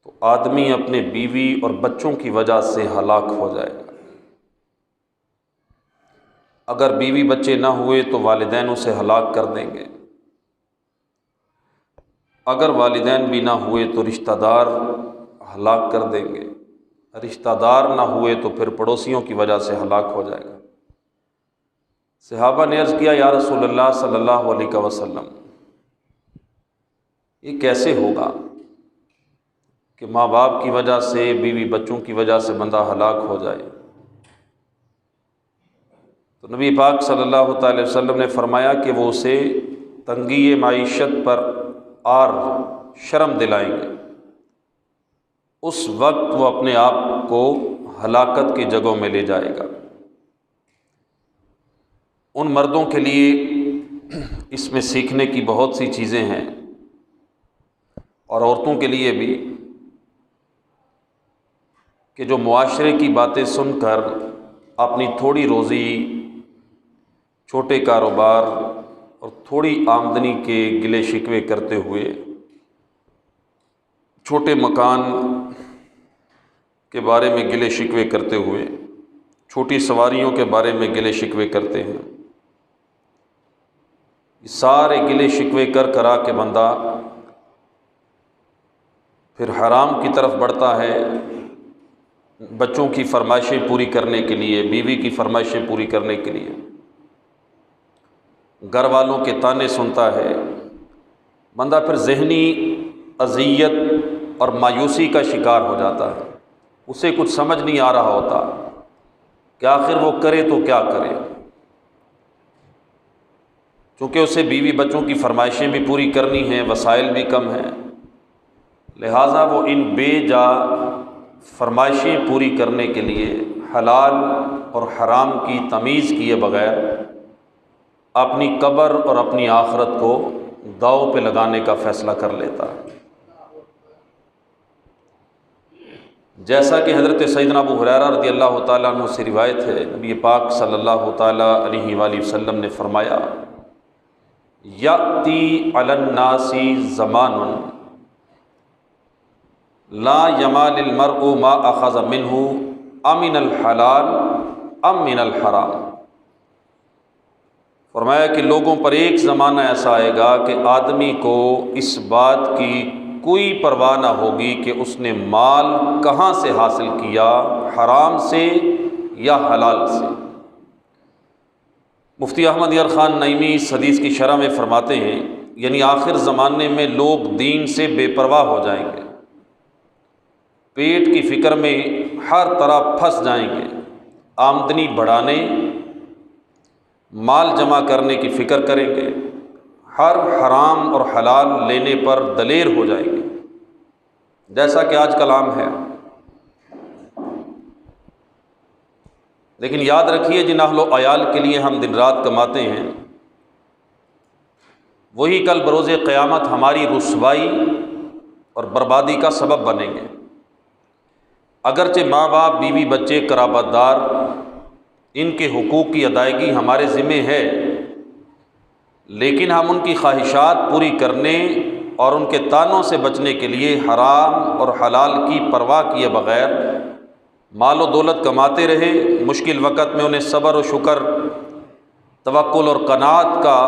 تو آدمی اپنے بیوی اور بچوں کی وجہ سے ہلاک ہو جائے گا۔ اگر بیوی بچے نہ ہوئے تو والدین اسے ہلاک کر دیں گے، اگر والدین بھی نہ ہوئے تو رشتہ دار ہلاک کر دیں گے، رشتہ دار نہ ہوئے تو پھر پڑوسیوں کی وجہ سے ہلاک ہو جائے گا۔ صحابہ نے عرض کیا یا رسول اللہ صلی اللہ علیہ وسلم، یہ کیسے ہوگا کہ ماں باپ کی وجہ سے، بیوی بچوں کی وجہ سے بندہ ہلاک ہو جائے؟ تو نبی پاک صلی اللہ تعالی وسلم نے فرمایا کہ وہ اسے تنگی معیشت پر اور شرم دلائیں گے، اس وقت وہ اپنے آپ کو ہلاکت کی جگہوں میں لے جائے گا۔ ان مردوں کے لیے اس میں سیکھنے کی بہت سی چیزیں ہیں، اور عورتوں کے لیے بھی، کہ جو معاشرے کی باتیں سن کر اپنی تھوڑی روزی، چھوٹے کاروبار اور تھوڑی آمدنی کے گلے شکوے کرتے ہوئے، چھوٹے مکان کے بارے میں گلے شکوے کرتے ہوئے، چھوٹی سواریوں کے بارے میں گلے شکوے کرتے ہیں، یہ سارے گلے شکوے کر کرا کے بندہ پھر حرام کی طرف بڑھتا ہے، بچوں کی فرمائشیں پوری کرنے کے لیے، بیوی کی فرمائشیں پوری کرنے کے لیے، گھر والوں کے طعنے سنتا ہے، بندہ پھر ذہنی اذیت اور مایوسی کا شکار ہو جاتا ہے۔ اسے کچھ سمجھ نہیں آ رہا ہوتا کہ آخر وہ کرے تو کیا کرے، چونکہ اسے بیوی بچوں کی فرمائشیں بھی پوری کرنی ہیں، وسائل بھی کم ہیں، لہٰذا وہ ان بے جا فرمائشیں پوری کرنے کے لیے حلال اور حرام کی تمیز کیے بغیر اپنی قبر اور اپنی آخرت کو داؤ پہ لگانے کا فیصلہ کر لیتا ہے۔ جیسا کہ حضرت سیدنا ابو ہریرہ رضی اللہ تعالیٰ عنہ سے روایت ہے، نبی پاک صلی اللہ تعالیٰ علیہ وآلہ وسلم نے فرمایا یأتی علی الناس زمان لا یمال المرء ما اخذ منہ امن الحلال ام من الحرام۔ فرمایا کہ لوگوں پر ایک زمانہ ایسا آئے گا کہ آدمی کو اس بات کی کوئی پرواہ نہ ہوگی کہ اس نے مال کہاں سے حاصل کیا، حرام سے یا حلال سے۔ مفتی احمد یار خان نعیمی اس حدیث کی شرح میں فرماتے ہیں، یعنی آخر زمانے میں لوگ دین سے بے پرواہ ہو جائیں گے، پیٹ کی فکر میں ہر طرح پھنس جائیں گے، آمدنی بڑھانے، مال جمع کرنے کی فکر کریں گے، ہر حرام اور حلال لینے پر دلیر ہو جائیں گے، جیسا کہ آج کل عام ہے۔ لیکن یاد رکھیے جن اہل و عیال کے لیے ہم دن رات کماتے ہیں، وہی کل بروز قیامت ہماری رسوائی اور بربادی کا سبب بنیں گے۔ اگرچہ ماں باپ، بیوی بچے، قرابت دار، ان کے حقوق کی ادائیگی ہمارے ذمہ ہے، لیکن ہم ان کی خواہشات پوری کرنے اور ان کے طعنوں سے بچنے کے لیے حرام اور حلال کی پرواہ کیے بغیر مال و دولت کماتے رہے، مشکل وقت میں انہیں صبر و شکر، توکل اور قناعت کا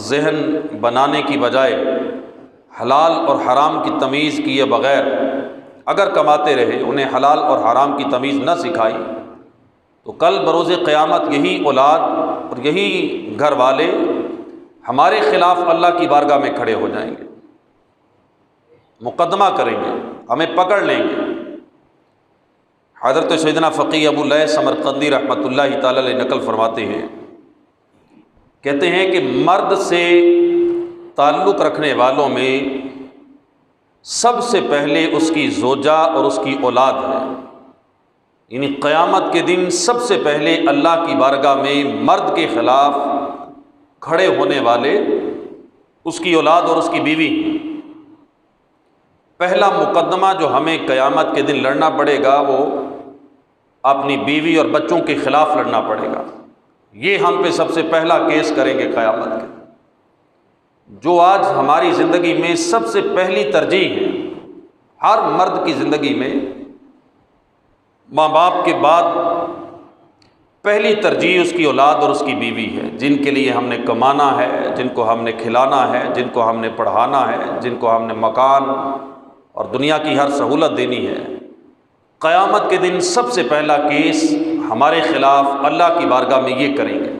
ذہن بنانے کی بجائے حلال اور حرام کی تمیز کیے بغیر اگر کماتے رہے، انہیں حلال اور حرام کی تمیز نہ سکھائی، تو کل بروز قیامت یہی اولاد اور یہی گھر والے ہمارے خلاف اللہ کی بارگاہ میں کھڑے ہو جائیں گے، مقدمہ کریں گے، ہمیں پکڑ لیں گے۔ حضرت سیدنا فقیہ ابو لیث سمرقندی رحمۃ اللہ تعالی علیہ نقل فرماتے ہیں، کہتے ہیں کہ مرد سے تعلق رکھنے والوں میں سب سے پہلے اس کی زوجہ اور اس کی اولاد ہے، یعنی قیامت کے دن سب سے پہلے اللہ کی بارگاہ میں مرد کے خلاف کھڑے ہونے والے اس کی اولاد اور اس کی بیوی۔ پہلا مقدمہ جو ہمیں قیامت کے دن لڑنا پڑے گا وہ اپنی بیوی اور بچوں کے خلاف لڑنا پڑے گا، یہ ہم پہ سب سے پہلا کیس کریں گے قیامت کے۔ جو آج ہماری زندگی میں سب سے پہلی ترجیح ہے، ہر مرد کی زندگی میں ماں باپ کے بعد پہلی ترجیح اس کی اولاد اور اس کی بیوی ہے، جن کے لیے ہم نے کمانا ہے، جن کو ہم نے کھلانا ہے، جن کو ہم نے پڑھانا ہے، جن کو ہم نے مکان اور دنیا کی ہر سہولت دینی ہے۔ قیامت کے دن سب سے پہلا کیس ہمارے خلاف اللہ کی بارگاہ میں یہ کریں گے،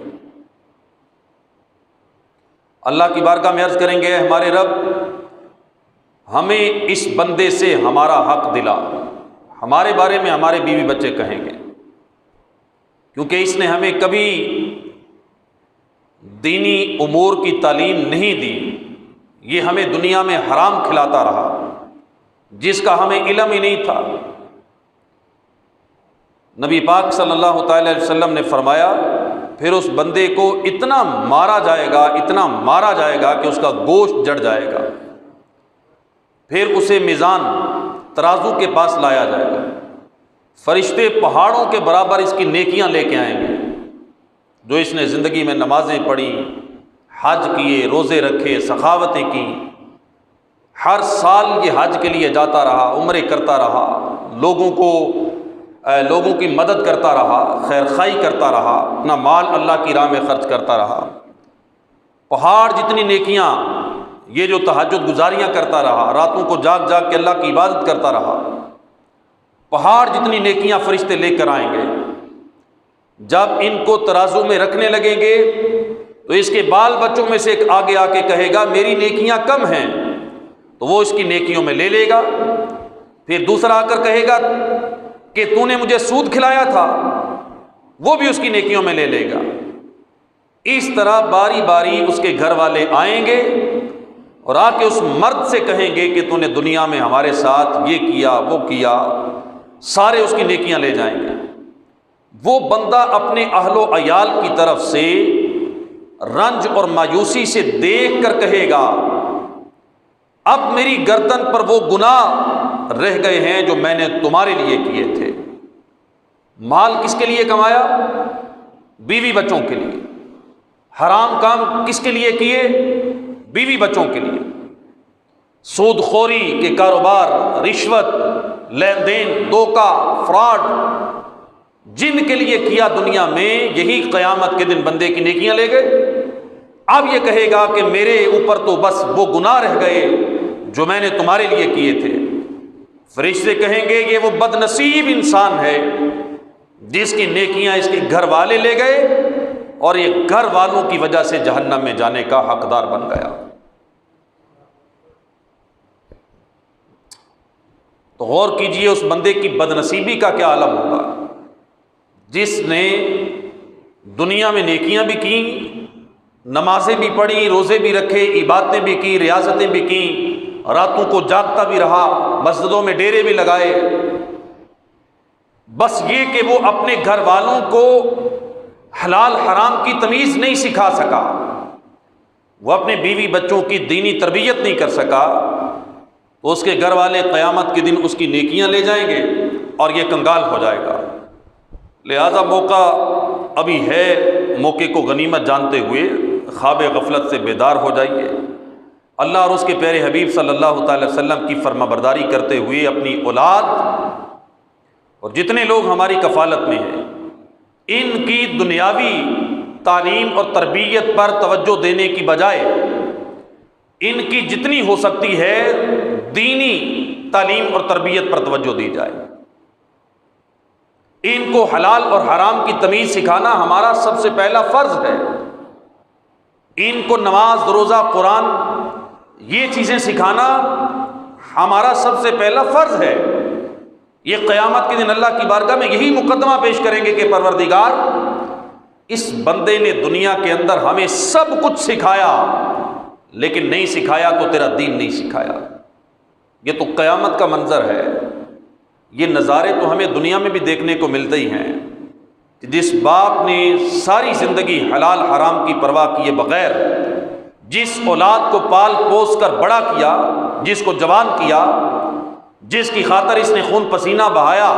اللہ کی بارگاہ میں عرض کریں گے، ہمارے رب ہمیں اس بندے سے ہمارا حق دلا۔ ہمارے بارے میں ہمارے بیوی بچے کہیں گے، کیونکہ اس نے ہمیں کبھی دینی امور کی تعلیم نہیں دی، یہ ہمیں دنیا میں حرام کھلاتا رہا جس کا ہمیں علم ہی نہیں تھا۔ نبی پاک صلی اللہ تعالی علیہ وسلم نے فرمایا پھر اس بندے کو اتنا مارا جائے گا، اتنا مارا جائے گا کہ اس کا گوشت جڑ جائے گا، پھر اسے میزان ترازو کے پاس لایا جائے گا، فرشتے پہاڑوں کے برابر اس کی نیکیاں لے کے آئیں گے، جو اس نے زندگی میں نمازیں پڑھی، حج کیے، روزے رکھے، سخاوتیں کی، ہر سال یہ حج کے لیے جاتا رہا، عمرے کرتا رہا، لوگوں کی مدد کرتا رہا، خیر خواہی کرتا رہا، اپنا مال اللہ کی راہ میں خرچ کرتا رہا، پہاڑ جتنی نیکیاں، یہ جو تہجد گزاریاں کرتا رہا، راتوں کو جاگ جاگ کے اللہ کی عبادت کرتا رہا، پہاڑ جتنی نیکیاں فرشتے لے کر آئیں گے۔ جب ان کو ترازو میں رکھنے لگیں گے تو اس کے بال بچوں میں سے ایک آگے آ کے کہے گا میری نیکیاں کم ہیں، تو وہ اس کی نیکیوں میں لے لے گا، پھر دوسرا آ کر کہے گا کہ تو نے مجھے سود کھلایا تھا، وہ بھی اس کی نیکیوں میں لے لے گا۔ اس طرح باری باری اس کے گھر والے آئیں گے اور آ کے اس مرد سے کہیں گے کہ تو نے دنیا میں ہمارے ساتھ یہ کیا وہ کیا، سارے اس کی نیکیاں لے جائیں گے۔ وہ بندہ اپنے اہل و عیال کی طرف سے رنج اور مایوسی سے دیکھ کر کہے گا اب میری گردن پر وہ گناہ رہ گئے ہیں جو میں نے تمہارے لیے کیے تھے۔ مال کس کے لیے کمایا؟ بیوی بچوں کے لیے۔ حرام کام کس کے لیے کیے؟ بیوی بچوں کے لیے۔ سود خوری کے کاروبار، رشوت، لین دین، دھوکہ، فراڈ جن کے لیے کیا دنیا میں، یہی قیامت کے دن بندے کی نیکیاں لے گئے۔ اب یہ کہے گا کہ میرے اوپر تو بس وہ گناہ رہ گئے جو میں نے تمہارے لیے کیے تھے۔ فرشتے کہیں گے یہ وہ بد نصیب انسان ہے جس کی نیکیاں اس کے گھر والے لے گئے اور یہ گھر والوں کی وجہ سے جہنم میں جانے کا حقدار بن گیا۔ تو غور کیجئے اس بندے کی بد نصیبی کا کیا عالم ہوگا جس نے دنیا میں نیکیاں بھی کی، نمازیں بھی پڑھی، روزے بھی رکھے، عبادتیں بھی کی، ریاضتیں بھی کی، راتوں کو جاگتا بھی رہا، مسجدوں میں ڈیرے بھی لگائے، بس یہ کہ وہ اپنے گھر والوں کو حلال حرام کی تمیز نہیں سکھا سکا، وہ اپنے بیوی بچوں کی دینی تربیت نہیں کر سکا، تو اس کے گھر والے قیامت کے دن اس کی نیکیاں لے جائیں گے اور یہ کنگال ہو جائے گا۔ لہذا موقع ابھی ہے، موقع کو غنیمت جانتے ہوئے خواب غفلت سے بیدار ہو جائیے، اللہ اور اس کے پیارے حبیب صلی اللہ تعالی وسلم کی فرما برداری کرتے ہوئے اپنی اولاد اور جتنے لوگ ہماری کفالت میں ہیں ان کی دنیاوی تعلیم اور تربیت پر توجہ دینے کی بجائے ان کی جتنی ہو سکتی ہے دینی تعلیم اور تربیت پر توجہ دی جائے۔ ان کو حلال اور حرام کی تمیز سکھانا ہمارا سب سے پہلا فرض ہے۔ ان کو نماز، روزہ، قرآن یہ چیزیں سکھانا ہمارا سب سے پہلا فرض ہے۔ یہ قیامت کے دن اللہ کی بارگاہ میں یہی مقدمہ پیش کریں گے کہ پروردگار اس بندے نے دنیا کے اندر ہمیں سب کچھ سکھایا لیکن نہیں سکھایا تو تیرا دین نہیں سکھایا۔ یہ تو قیامت کا منظر ہے۔ یہ نظارے تو ہمیں دنیا میں بھی دیکھنے کو ملتے ہی ہیں کہ جس باپ نے ساری زندگی حلال حرام کی پرواہ کیے بغیر جس اولاد کو پال پوس کر بڑا کیا، جس کو جوان کیا، جس کی خاطر اس نے خون پسینہ بہایا،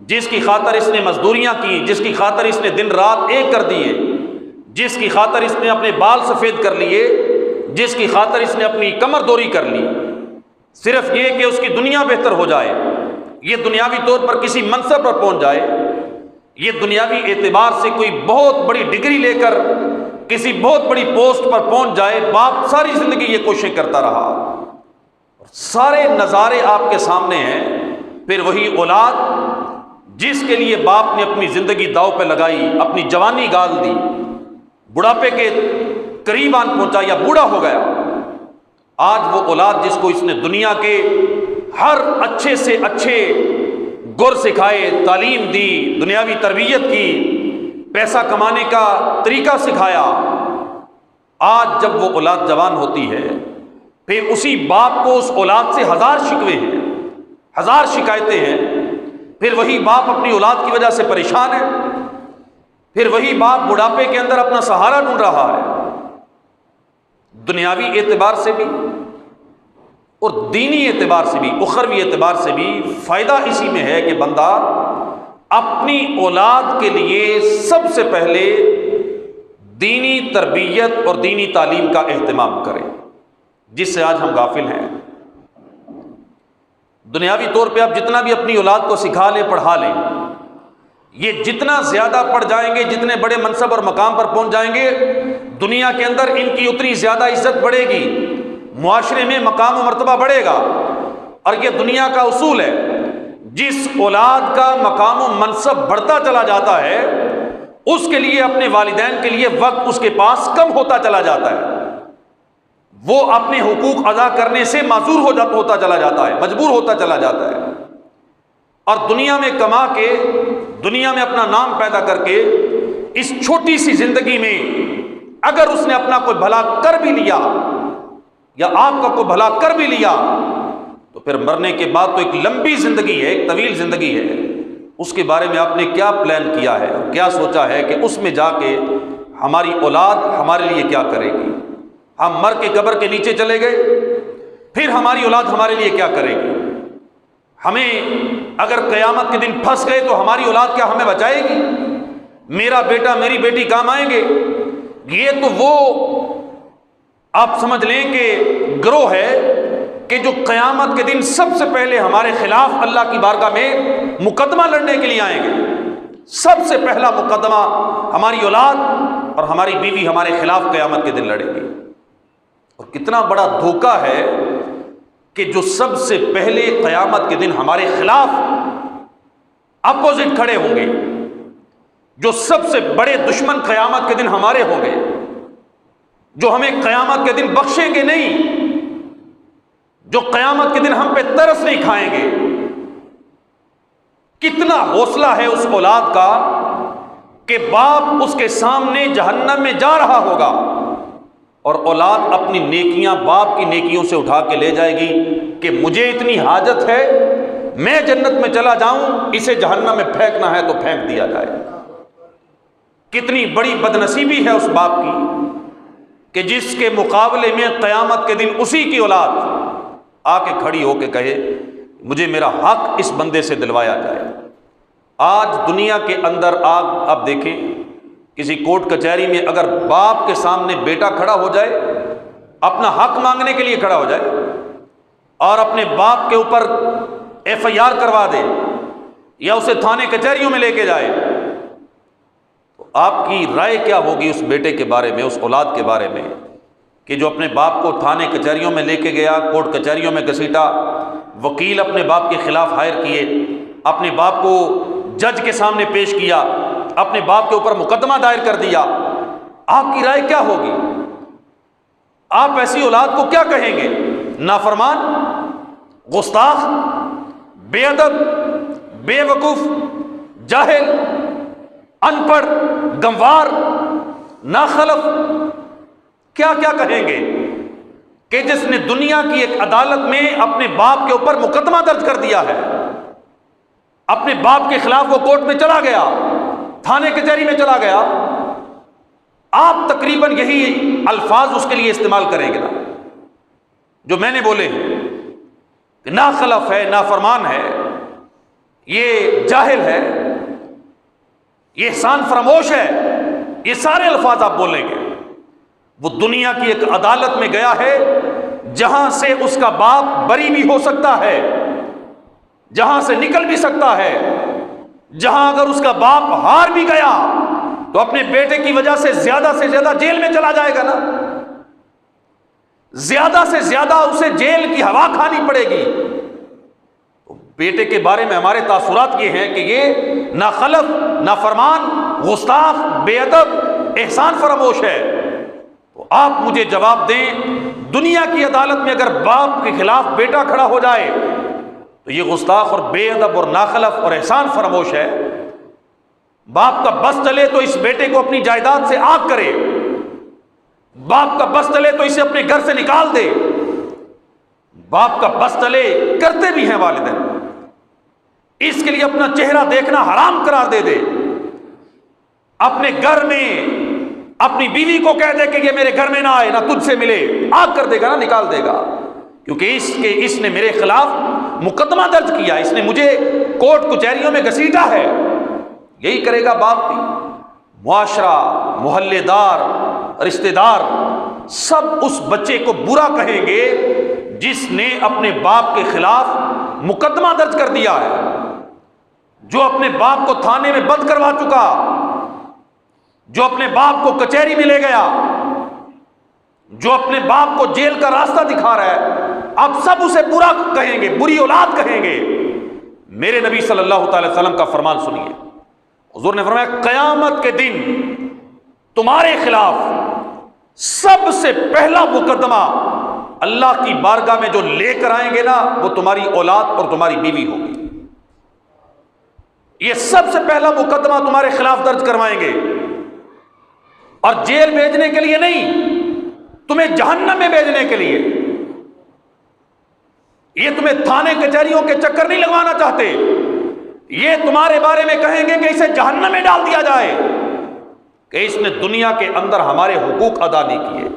جس کی خاطر اس نے مزدوریاں کی، جس کی خاطر اس نے دن رات ایک کر دیے، جس کی خاطر اس نے اپنے بال سفید کر لیے، جس کی خاطر اس نے اپنی کمر دوری کر لی، صرف یہ کہ اس کی دنیا بہتر ہو جائے، یہ دنیاوی طور پر کسی منصب پر پہنچ جائے، یہ دنیاوی اعتبار سے کوئی بہت بڑی ڈگری لے کر کسی بہت بڑی پوسٹ پر پہنچ جائے، باپ ساری زندگی یہ کوششیں کرتا رہا، سارے نظارے آپ کے سامنے ہیں، پھر وہی اولاد جس کے لیے باپ نے اپنی زندگی داؤ پہ لگائی، اپنی جوانی گال دی، بڑھاپے کے قریب آن پہنچا یا بوڑھا ہو گیا، آج وہ اولاد جس کو اس نے دنیا کے ہر اچھے سے اچھے گر سکھائے، تعلیم دی، دنیاوی تربیت کی، پیسہ کمانے کا طریقہ سکھایا، آج جب وہ اولاد جوان ہوتی ہے، پھر اسی باپ کو اس اولاد سے ہزار شکوے ہیں، ہزار شکایتیں ہیں، پھر وہی باپ اپنی اولاد کی وجہ سے پریشان ہے، پھر وہی باپ بڑھاپے کے اندر اپنا سہارا ڈھونڈ رہا ہے۔ دنیاوی اعتبار سے بھی اور دینی اعتبار سے بھی، اخروی اعتبار سے بھی فائدہ اسی میں ہے کہ بندہ اپنی اولاد کے لیے سب سے پہلے دینی تربیت اور دینی تعلیم کا اہتمام کرے، جس سے آج ہم غافل ہیں۔ دنیاوی طور پہ آپ جتنا بھی اپنی اولاد کو سکھا لیں، پڑھا لیں، یہ جتنا زیادہ پڑھ جائیں گے، جتنے بڑے منصب اور مقام پر پہنچ جائیں گے، دنیا کے اندر ان کی اتنی زیادہ عزت بڑھے گی، معاشرے میں مقام و مرتبہ بڑھے گا۔ اور یہ دنیا کا اصول ہے، جس اولاد کا مقام و منصب بڑھتا چلا جاتا ہے، اس کے لیے اپنے والدین کے لیے وقت اس کے پاس کم ہوتا چلا جاتا ہے، وہ اپنے حقوق ادا کرنے سے معذور ہوتا چلا جاتا ہے، مجبور ہوتا چلا جاتا ہے۔ اور دنیا میں کما کے، دنیا میں اپنا نام پیدا کر کے، اس چھوٹی سی زندگی میں اگر اس نے اپنا کوئی بھلا کر بھی لیا یا آپ کا کوئی بھلا کر بھی لیا، تو پھر مرنے کے بعد تو ایک لمبی زندگی ہے، ایک طویل زندگی ہے، اس کے بارے میں آپ نے کیا پلان کیا ہے اور کیا سوچا ہے کہ اس میں جا کے ہماری اولاد ہمارے لیے کیا کرے گی؟ ہم مر کے قبر کے نیچے چلے گئے، پھر ہماری اولاد ہمارے لیے کیا کرے گی؟ ہمیں اگر قیامت کے دن پھنس گئے تو ہماری اولاد کیا ہمیں بچائے گی؟ میرا بیٹا میری بیٹی کام آئیں گے؟ یہ تو وہ آپ سمجھ لیں کہ گروہ ہے کہ جو قیامت کے دن سب سے پہلے ہمارے خلاف اللہ کی بارگاہ میں مقدمہ لڑنے کے لیے آئیں گے۔ سب سے پہلا مقدمہ ہماری اولاد اور ہماری بیوی ہمارے خلاف قیامت کے دن لڑے گی۔ اور کتنا بڑا دھوکہ ہے کہ جو سب سے پہلے قیامت کے دن ہمارے خلاف اپوزٹ کھڑے ہوں گے، جو سب سے بڑے دشمن قیامت کے دن ہمارے ہوں گے، جو ہمیں قیامت کے دن بخشیں گے نہیں، جو قیامت کے دن ہم پہ ترس نہیں کھائیں گے۔ کتنا حوصلہ ہے اس اولاد کا کہ باپ اس کے سامنے جہنم میں جا رہا ہوگا اور اولاد اپنی نیکیاں باپ کی نیکیوں سے اٹھا کے لے جائے گی کہ مجھے اتنی حاجت ہے، میں جنت میں چلا جاؤں، اسے جہنم میں پھینکنا ہے تو پھینک دیا جائے۔ کتنی بڑی بدنصیبی ہے اس باپ کی کہ جس کے مقابلے میں قیامت کے دن اسی کی اولاد آ کے کھڑی ہو کے کہے مجھے میرا حق اس بندے سے دلوایا جائے۔ آج دنیا کے اندر آپ دیکھیں، کسی کورٹ کچہری میں اگر باپ کے سامنے بیٹا کھڑا ہو جائے، اپنا حق مانگنے کے لیے کھڑا ہو جائے اور اپنے باپ کے اوپر ایف آئی آر کروا دے یا اسے تھانے کچہریوں میں لے کے جائے، تو آپ کی رائے کیا ہوگی اس بیٹے کے بارے میں، اس اولاد کے بارے میں کہ جو اپنے باپ کو تھانے کچہریوں میں لے کے گیا، کورٹ کچہریوں میں گھسیٹا، وکیل اپنے باپ کے خلاف ہائر کیے، اپنے باپ کو جج کے سامنے پیش کیا، اپنے باپ کے اوپر مقدمہ دائر کر دیا؟ آپ کی رائے کیا ہوگی؟ آپ ایسی اولاد کو کیا کہیں گے؟ نافرمان، گستاخ، بے ادب، بے وقوف، جاہل، ان پڑھ، گنوار، ناخلف، کیا کیا کہیں گے کہ جس نے دنیا کی ایک عدالت میں اپنے باپ کے اوپر مقدمہ درج کر دیا ہے، اپنے باپ کے خلاف وہ کورٹ میں چلا گیا، تھانے کچہری میں چلا گیا، آپ تقریباً یہی الفاظ اس کے لیے استعمال کریں گے نا جو میں نے بولے ہیں کہ ناخلف ہے، نافرمان ہے، یہ جاہل ہے، یہ احسان فراموش ہے، یہ سارے الفاظ آپ بولیں گے۔ وہ دنیا کی ایک عدالت میں گیا ہے، جہاں سے اس کا باپ بری بھی ہو سکتا ہے، جہاں سے نکل بھی سکتا ہے، جہاں اگر اس کا باپ ہار بھی گیا تو اپنے بیٹے کی وجہ سے زیادہ جیل میں چلا جائے گا نا، زیادہ سے زیادہ اسے جیل کی ہوا کھانی پڑے گی۔ بیٹے کے بارے میں ہمارے تاثرات یہ ہیں کہ یہ ناخلف، نافرمان، گستاخ، بے ادب، احسان فراموش ہے۔ تو آپ مجھے جواب دیں، دنیا کی عدالت میں اگر باپ کے خلاف بیٹا کھڑا ہو جائے تو یہ گستاخ اور بے ادب اور ناخلف اور احسان فراموش ہے۔ باپ کا بس چلے تو اس بیٹے کو اپنی جائیداد سے آگ کرے، باپ کا بس چلے تو اسے اپنے گھر سے نکال دے، باپ کا بس چلے، کرتے بھی ہیں والدین، اس کے لیے اپنا چہرہ دیکھنا حرام قرار دے دے، اپنے گھر میں اپنی بیوی کو کہہ دے کہ یہ میرے گھر میں نہ آئے، نہ تجھ سے ملے، آگ کر دے گا نا، نکال دے گا، کیونکہ اس نے میرے خلاف مقدمہ درج کیا، اس نے مجھے کورٹ کچہریوں میں گھسیٹا ہے۔ یہی کرے گا باپ بھی۔ معاشرہ، محلے دار، رشتہ دار سب اس بچے کو برا کہیں گے جس نے اپنے باپ کے خلاف مقدمہ درج کر دیا ہے، جو اپنے باپ کو تھانے میں بند کروا چکا، جو اپنے باپ کو کچہری میں لے گیا، جو اپنے باپ کو جیل کا راستہ دکھا رہا ہے، اب سب اسے برا کہیں گے، بری اولاد کہیں گے۔ میرے نبی صلی اللہ تعالی وسلم کا فرمان سنیے، حضور نے فرمایا قیامت کے دن تمہارے خلاف سب سے پہلا مقدمہ اللہ کی بارگاہ میں جو لے کر آئیں گے نا، وہ تمہاری اولاد اور تمہاری بیوی ہوگی۔ یہ سب سے پہلا مقدمہ تمہارے خلاف درج کروائیں گے، اور جیل بھیجنے کے لیے نہیں، تمہیں جہنم میں بھیجنے کے لیے۔ یہ تمہیں تھانے کچہریوں کے چکر نہیں لگوانا چاہتے، یہ تمہارے بارے میں کہیں گے کہ اسے جہنم میں ڈال دیا جائے کہ اس نے دنیا کے اندر ہمارے حقوق ادا نہیں کیے۔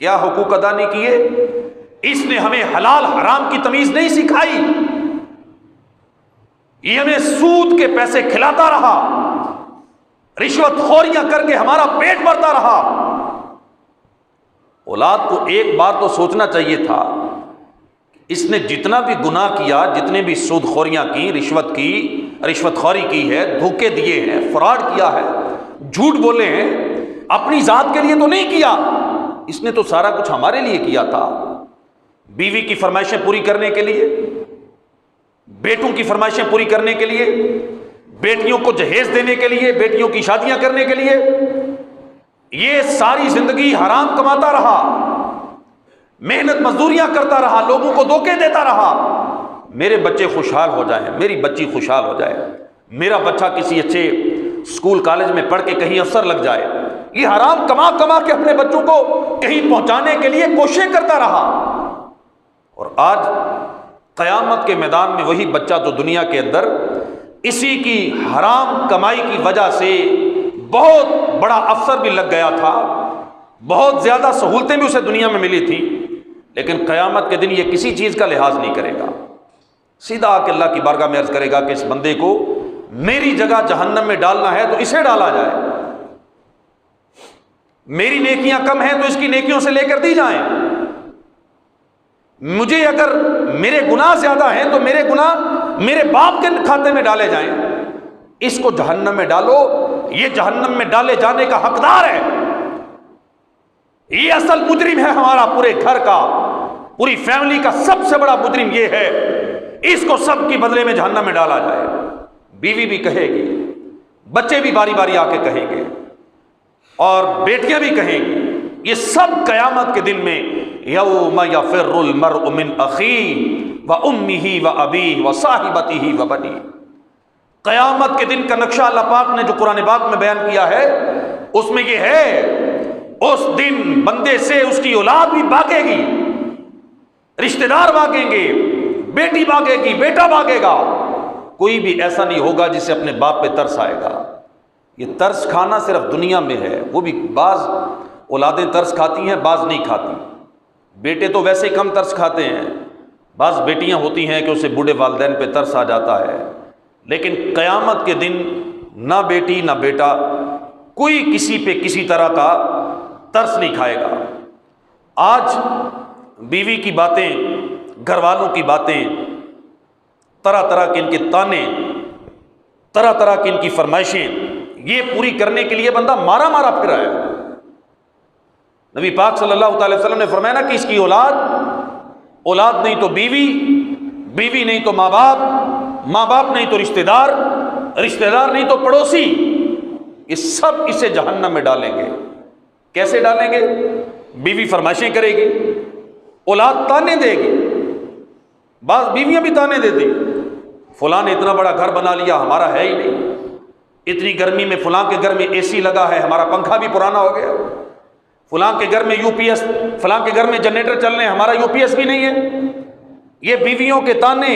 کیا حقوق ادا نہیں کیے؟ اس نے ہمیں حلال حرام کی تمیز نہیں سکھائی، یہ ہمیں سود کے پیسے کھلاتا رہا، رشوت خوریاں کر کے ہمارا پیٹ بھرتا رہا۔ اولاد کو ایک بار تو سوچنا چاہیے تھا، اس نے جتنا بھی گناہ کیا، جتنے بھی سود خوریاں کی، رشوت خوری کی ہے، دھوکے دیے ہیں، فراڈ کیا ہے، جھوٹ بولے ہیں، اپنی ذات کے لیے تو نہیں کیا، اس نے تو سارا کچھ ہمارے لیے کیا تھا۔ بیوی کی فرمائشیں پوری کرنے کے لیے، بیٹوں کی فرمائشیں پوری کرنے کے لیے، بیٹیوں کو جہیز دینے کے لیے، بیٹیوں کی شادیاں کرنے کے لیے، یہ ساری زندگی حرام کماتا رہا، محنت مزدوریاں کرتا رہا، لوگوں کو دھوکے دیتا رہا۔ میرے بچے خوشحال ہو جائیں، میری بچی خوشحال ہو جائے، میرا بچہ کسی اچھے اسکول کالج میں پڑھ کے کہیں افسر لگ جائے، یہ حرام کما کما کے اپنے بچوں کو کہیں پہنچانے کے لیے کوششیں کرتا رہا۔ اور آج قیامت کے میدان میں وہی بچہ جو دنیا کے اندر اسی کی حرام کمائی کی وجہ سے بہت بڑا افسر بھی لگ گیا تھا، بہت زیادہ سہولتیں بھی اسے دنیا میں ملی تھی، لیکن قیامت کے دن یہ کسی چیز کا لحاظ نہیں کرے گا، سیدھا آ کے اللہ کی بارگاہ میں عرض کرے گا کہ اس بندے کو میری جگہ جہنم میں ڈالنا ہے تو اسے ڈالا جائے، میری نیکیاں کم ہیں تو اس کی نیکیوں سے لے کر دی جائیں، مجھے اگر میرے گناہ زیادہ ہیں تو میرے گناہ میرے باپ کے کھاتے میں ڈالے جائیں، اس کو جہنم میں ڈالو، یہ جہنم میں ڈالے جانے کا حقدار ہے، یہ اصل مجرم ہے ہمارا، پورے گھر کا، پوری فیملی کا سب سے بڑا مجرم یہ ہے، اس کو سب کی بدلے میں جہنم میں ڈالا جائے۔ بیوی بھی کہے گی، بچے بھی باری باری آ کے کہیں گے، اور بیٹیاں بھی کہیں گی، یہ سب قیامت کے دن میں یوم یفر المرء من اخیہ وامہ وابیہ وصاحبتہ وبنیہ، قیامت کے دن کا نقشہ اللہ پاک نے جو قرآن پاک میں بیان کیا ہے اس میں یہ ہے، اس دن بندے سے اس کی اولاد بھی بھاگے گی، رشتہ دار بھاگیں گے، بیٹی بھاگے گی، بیٹا بھاگے گا، کوئی بھی ایسا نہیں ہوگا جسے اپنے باپ پہ ترس آئے گا۔ یہ ترس کھانا صرف دنیا میں ہے، وہ بھی بعض اولادیں ترس کھاتی ہیں، بعض نہیں کھاتی، بیٹے تو ویسے کم ترس کھاتے ہیں، بعض بیٹیاں ہوتی ہیں کہ اسے بوڑھے والدین پہ ترس آ جاتا ہے، لیکن قیامت کے دن نہ بیٹی نہ بیٹا کوئی کسی پہ کسی طرح کا ترس نہیں کھائے گا۔ آج بیوی کی باتیں، گھر والوں کی باتیں، طرح طرح کے ان کے تانے، طرح طرح کی ان کی فرمائشیں، یہ پوری کرنے کے لیے بندہ مارا مارا پھرا ہے۔ نبی پاک صلی اللہ تعالی وسلم نے فرمایا نا کہ اس کی اولاد نہیں تو بیوی، بیوی نہیں تو ماں باپ، ماں باپ نہیں تو رشتہ دار، رشتہ دار نہیں تو پڑوسی، یہ سب اسے جہنم میں ڈالیں گے۔ کیسے ڈالیں گے؟ بیوی فرمائشیں کرے گی، اولاد تانے دے گی، بعض بیویاں بھی تانے دیتی، فلاں نے اتنا بڑا گھر بنا لیا، ہمارا ہے ہی نہیں، اتنی گرمی میں فلاں کے گھر میں اے سی لگا ہے، ہمارا پنکھا بھی پرانا ہو گیا، فلاں کے گھر میں یو پی ایس، فلاں کے گھر میں جنریٹر چل رہے ہیں، ہمارا یو پی ایس بھی نہیں ہے۔ یہ بیویوں کے تانے،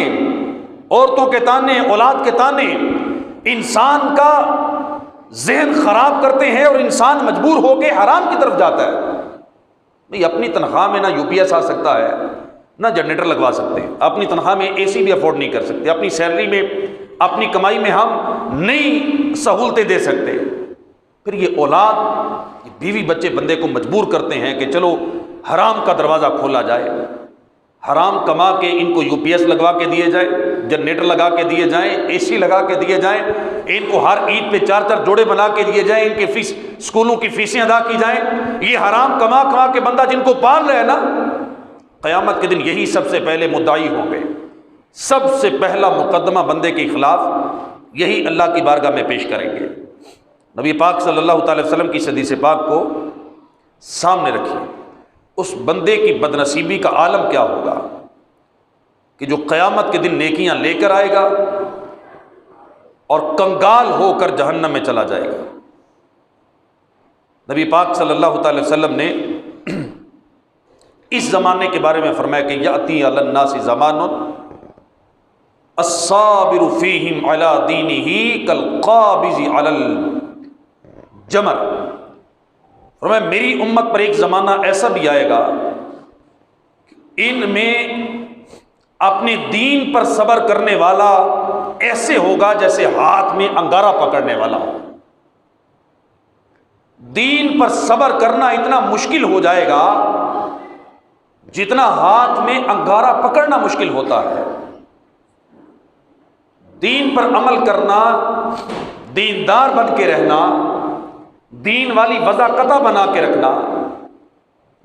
عورتوں کے تانے، اولاد کے تانے انسان کا ذہن خراب کرتے ہیں اور انسان مجبور ہو کے حرام کی طرف جاتا ہے۔ بھئی اپنی تنخواہ میں نہ یو پی ایس آ سکتا ہے، نہ جنریٹر لگوا سکتے ہیں، اپنی تنخواہ میں اے سی بھی افورڈ نہیں کر سکتے، اپنی سیلری میں، اپنی کمائی میں ہم نئی سہولتیں دے سکتے۔ پھر یہ اولاد، یہ بیوی بچے بندے کو مجبور کرتے ہیں کہ چلو حرام کا دروازہ کھولا جائے، حرام کما کے ان کو یو پی ایس لگوا کے دیے جائے، جنریٹر لگا کے دیے جائیں، اے سی لگا کے دیے جائیں، ان کو ہر عید پہ 4 جوڑے بنا کے دیے جائیں، ان کے اسکولوں کی فیسیں ادا کی جائیں۔ یہ حرام کما کے بندہ جن کو پال رہا ہے نا، قیامت کے دن یہی سب سے پہلے مدعی ہوں گے، سب سے پہلا مقدمہ بندے کے خلاف یہی اللہ کی بارگاہ میں پیش کریں گے۔ نبی پاک صلی اللہ تعالی وسلم کی حدیث پاک کو سامنے رکھیے، اس بندے کی بدنصیبی کا عالم کیا ہوگا کہ جو قیامت کے دن نیکیاں لے کر آئے گا اور کنگال ہو کر جہنم میں چلا جائے گا۔ نبی پاک صلی اللہ تعالی وسلم نے اس زمانے کے بارے میں فرمایا کہ یاتی علی الناس زمان الصابر فیہم علی دینہ کالقابض علی الجمر۔ فرمایا میری امت پر ایک زمانہ ایسا بھی آئے گا کہ ان میں اپنے دین پر صبر کرنے والا ایسے ہوگا جیسے ہاتھ میں انگارہ پکڑنے والا ہو۔ دین پر صبر کرنا اتنا مشکل ہو جائے گا جتنا ہاتھ میں انگارہ پکڑنا مشکل ہوتا ہے۔ دین پر عمل کرنا، دیندار بن کے رہنا، دین والی وضاقتہ بنا کے رکھنا،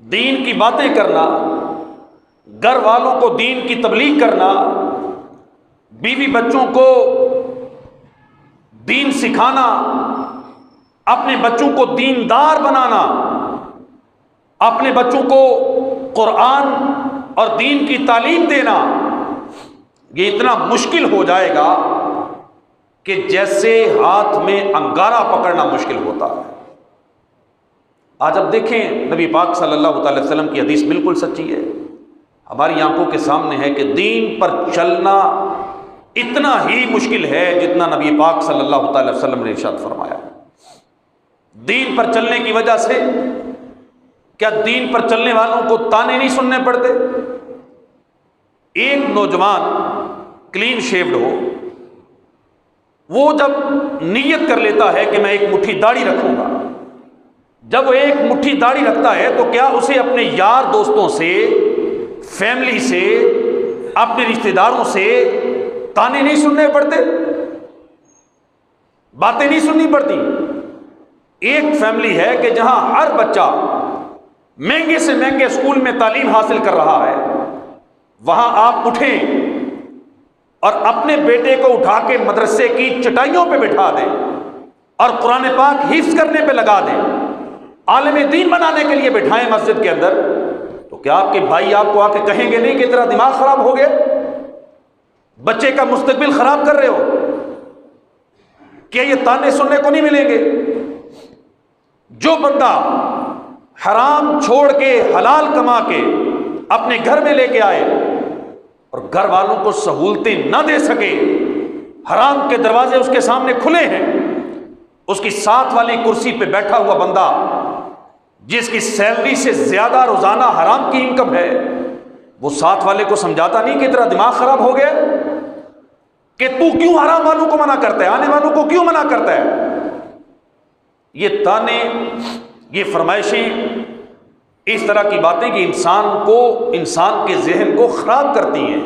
دین کی باتیں کرنا، گھر والوں کو دین کی تبلیغ کرنا، بیوی بچوں کو دین سکھانا، اپنے بچوں کو دیندار بنانا، اپنے بچوں کو قرآن اور دین کی تعلیم دینا، یہ اتنا مشکل ہو جائے گا کہ جیسے ہاتھ میں انگارہ پکڑنا مشکل ہوتا ہے۔ آج اب دیکھیں نبی پاک صلی اللہ تعالی وسلم کی حدیث بالکل سچی ہے، ہماری آنکھوں کے سامنے ہے کہ دین پر چلنا اتنا ہی مشکل ہے جتنا نبی پاک صلی اللہ تعالی وسلم نے ارشاد فرمایا۔ دین پر چلنے کی وجہ سے کیا دین پر چلنے والوں کو تانے نہیں سننے پڑتے؟ ایک نوجوان کلین شیوڈ ہو، وہ جب نیت کر لیتا ہے کہ میں ایک مٹھی داڑھی رکھوں گا، جب وہ ایک مٹھی داڑھی رکھتا ہے تو کیا اسے اپنے یار دوستوں سے، فیملی سے، اپنے رشتہ داروں سے تانے نہیں سننے پڑتے؟ باتیں نہیں سننی پڑتی؟ ایک فیملی ہے کہ جہاں ہر بچہ مہنگے سے مہنگے اسکول میں تعلیم حاصل کر رہا ہے، وہاں آپ اٹھیں اور اپنے بیٹے کو اٹھا کے مدرسے کی چٹائیوں پہ بٹھا دیں اور قرآن پاک حفظ کرنے پہ لگا دیں، عالم دین بنانے کے لیے بٹھائیں مسجد کے اندر، تو کیا آپ کے بھائی آپ کو آ کے کہیں گے نہیں کہ تیرا دماغ خراب ہو گیا، بچے کا مستقبل خراب کر رہے ہو؟ کیا یہ تانے سننے کو نہیں ملیں گے؟ جو بندہ حرام چھوڑ کے حلال کما کے اپنے گھر میں لے کے آئے اور گھر والوں کو سہولتیں نہ دے سکے، حرام کے دروازے اس کے سامنے کھلے ہیں، اس کی ساتھ والی کرسی پہ بیٹھا ہوا بندہ جس کی سیلری سے زیادہ روزانہ حرام کی انکم ہے، وہ ساتھ والے کو سمجھاتا نہیں کہ تیرا دماغ خراب ہو گیا، کہ تو کیوں حرام والوں کو منع کرتا ہے، آنے والوں کو کیوں منع کرتا ہے؟ یہ تانے، یہ فرمائشیں اس طرح کی باتیں کہ انسان کے ذہن کو خراب کرتی ہیں۔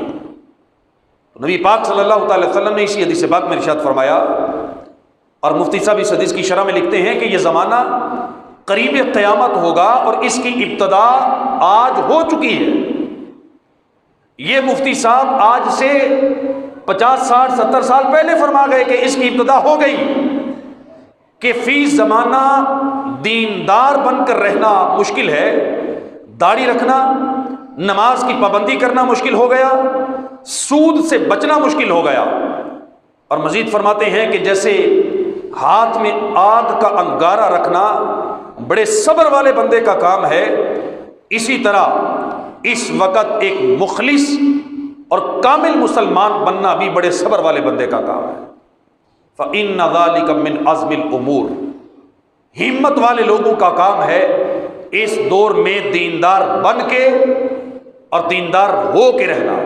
تو نبی پاک صلی اللہ تعالی وسلم نے اسی حدیث پاک میں ارشاد فرمایا، اور مفتی صاحب اس حدیث کی شرح میں لکھتے ہیں کہ یہ زمانہ قریب قیامت ہوگا اور اس کی ابتدا آج ہو چکی ہے۔ یہ مفتی صاحب آج سے 50 60 70 سال پہلے فرما گئے کہ اس کی ابتدا ہو گئی، کہ فی زمانہ دیندار بن کر رہنا مشکل ہے، داڑھی رکھنا، نماز کی پابندی کرنا مشکل ہو گیا، سود سے بچنا مشکل ہو گیا۔ اور مزید فرماتے ہیں کہ جیسے ہاتھ میں آگ کا انگارہ رکھنا بڑے صبر والے بندے کا کام ہے، اسی طرح اس وقت ایک مخلص اور کامل مسلمان بننا بھی بڑے صبر والے بندے کا کام ہے۔ فَإِنَّ ذَلِكَ مِنْ عَزْمِ الْأُمُورِ، ہمت والے لوگوں کا کام ہے اس دور میں دیندار بن کے اور دیندار ہو کے رہنا،